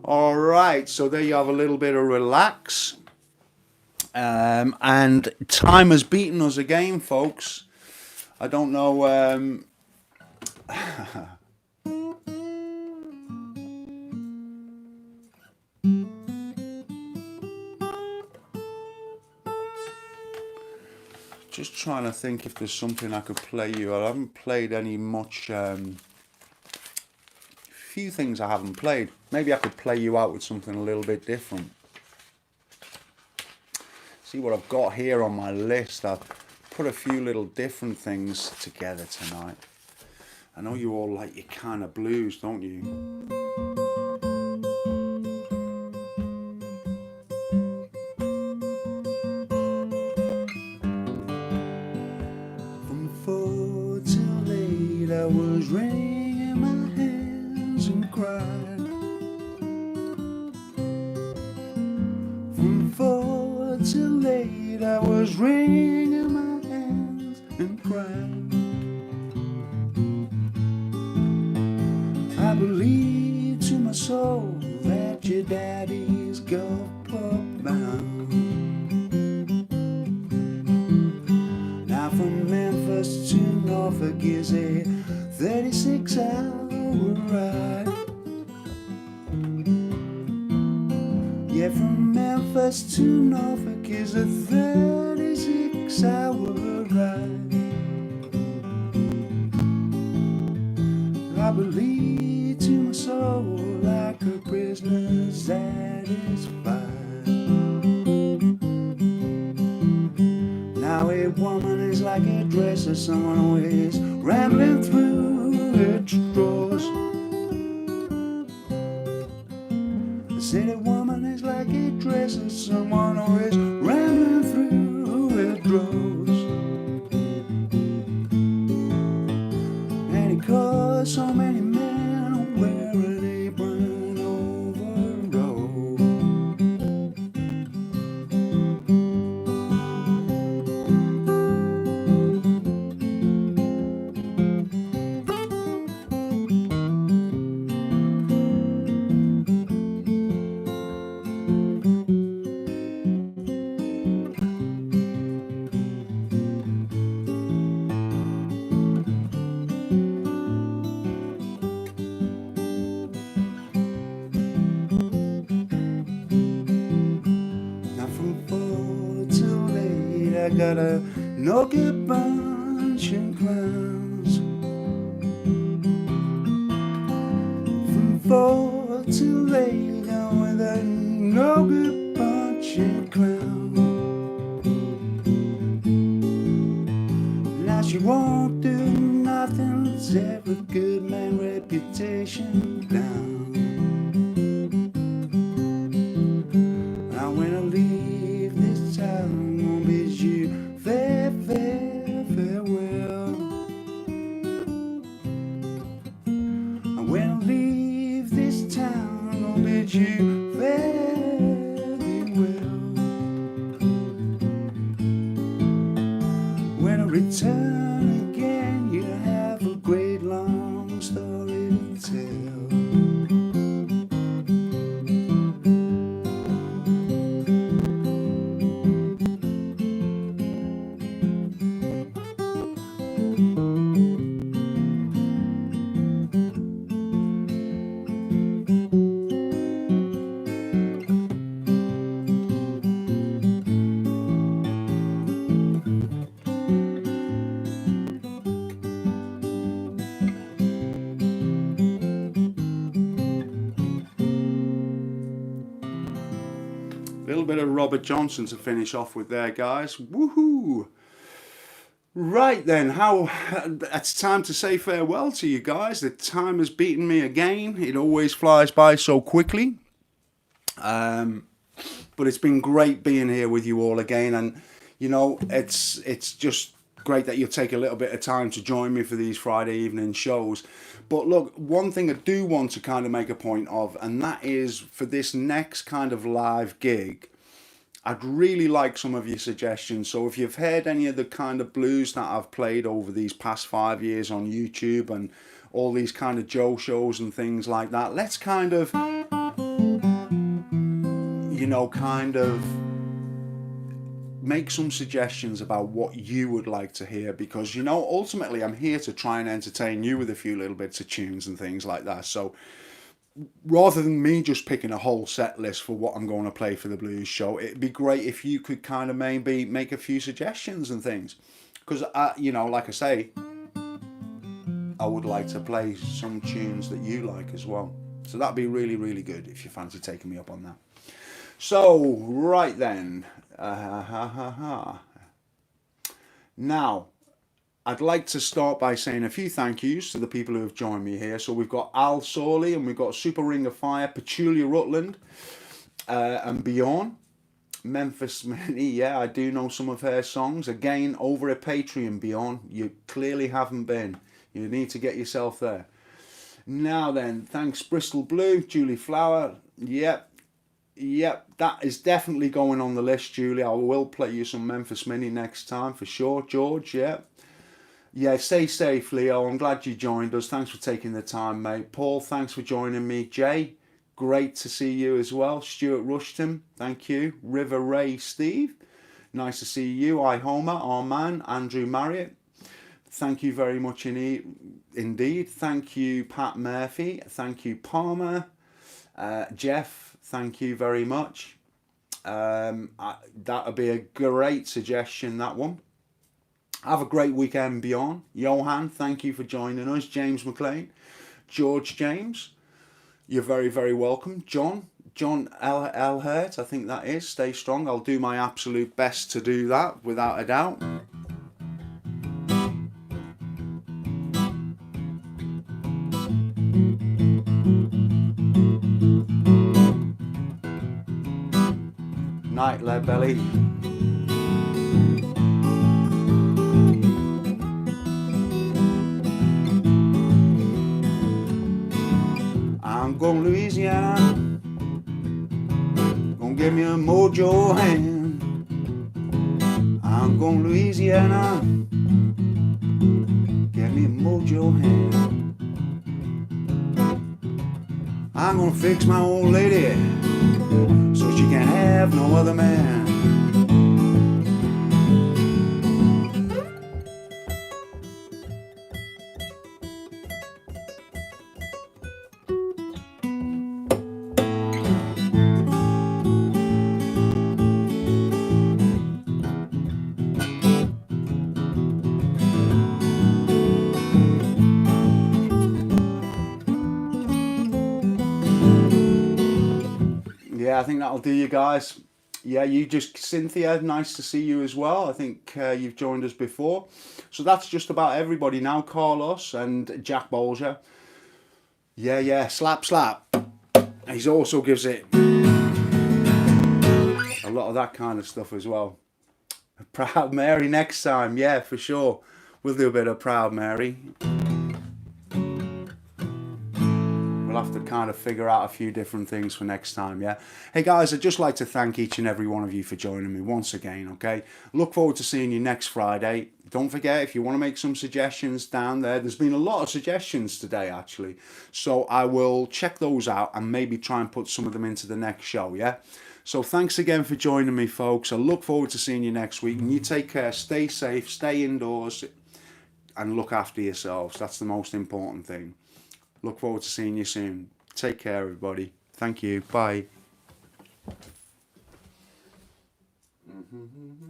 All right, so there you have a little bit of relax. And time has beaten us again, folks. I don't know. Just trying to think if there's something I could play you. I haven't played any much. Few things I haven't played. Maybe I could play you out with something a little bit different. See what I've got here on my list. I've put a few little different things together tonight. I know you all like your kind of blues, don't you? From 4 till 8 I was wringing my hands and crying. From 4 till 8 I was wringing my hands and crying. believe to my soul that your daddy's Gulf Pub bound. Now from Memphis to Norfolk is a 36-hour ride. Yeah, from Memphis to Norfolk is a 36-hour ride. I believe to my soul like a prisoner satisfied. Now a woman is like a dress of someone always rambling through her drawers. I said a woman is like a dress of someone always rambling through her drawers. And it caused so many men wear an apron overall. I got a no-good bunch of clowns. From 4 till 8, I'm with a no-good bunch of clowns. Now she won't do nothing to set a good man reputation down. Now when I leave this town, farewell. And when I leave this town, I'll bid you fare thee well. When I return again, you'll have a great long story to tell. Little bit of Robert Johnson to finish off with there, guys. Woohoo! Right then, it's time to say farewell to you guys. The time has beaten me again. It always flies by so quickly. But it's been great being here with you all again, and you know, it's just great that you'll take a little bit of time to join me for these Friday evening shows. But look, one thing I do want to kind of make a point of, and that is for this next kind of live gig, I'd really like some of your suggestions. So if you've heard any of the kind of blues that I've played over these past 5 years on YouTube and all these kind of Joe shows and things like that, let's kind of, you know, kind of make some suggestions about what you would like to hear, because you know, ultimately I'm here to try and entertain you with a few little bits of tunes and things like that. So rather than me just picking a whole set list for what I'm going to play for the blues show, it'd be great if you could kind of maybe make a few suggestions and things, because you know, like I say, I would like to play some tunes that you like as well. So that'd be really, really good if you fancy taking me up on that. So right then, now I'd like to start by saying a few thank yous to the people who have joined me here. So we've got Al Sawley, and we've got Super Ring of Fire, Petulia Rutland, and Bjorn. Memphis Minnie, yeah, I do know some of her songs. Again, over at Patreon, Bjorn. You clearly haven't been. You need to get yourself there. Now then, thanks Bristol Blue, Julie Flower. Yep, that is definitely going on the list, Julie. I will play you some Memphis Minnie next time for sure. George, yeah. Yeah, stay safe, Leo. I'm glad you joined us. Thanks for taking the time, mate. Paul, thanks for joining me. Jay, great to see you as well. Stuart Rushton, thank you. River Ray Steve, nice to see you. I Homer, our man. Andrew Marriott, thank you very much indeed. Thank you, Pat Murphy. Thank you, Palmer. Jeff, thank you very much. That would be a great suggestion, that one. Have a great weekend beyond. Johan, thank you for joining us. James McLean, George James, you're very, very welcome. John Elhurt, I think that is. Stay strong. I'll do my absolute best to do that, without a doubt. Night, Lead Belly. I'm going to Louisiana, gonna give me a mojo hand. I'm going to Louisiana, give me a mojo hand. I'm gonna fix my old lady so she can have no other man. Yeah, I think that'll do you guys. Yeah, you just, Cynthia, nice to see you as well. I think you've joined us before. So that's just about everybody now. Carlos and Jack Bolger. Yeah, slap. He also gives it a lot of that kind of stuff as well. Proud Mary next time, yeah, for sure. We'll do a bit of Proud Mary. We'll have to kind of figure out a few different things for next time, yeah? Hey guys, I'd just like to thank each and every one of you for joining me once again, okay? Look forward to seeing you next Friday. Don't forget, if you want to make some suggestions down there's been a lot of suggestions today, actually. So I will check those out and maybe try and put some of them into the next show, yeah? So thanks again for joining me, folks. I look forward to seeing you next week. And you take care, stay safe, stay indoors, and look after yourselves. That's the most important thing. Look forward to seeing you soon. Take care, everybody. Thank you. Bye.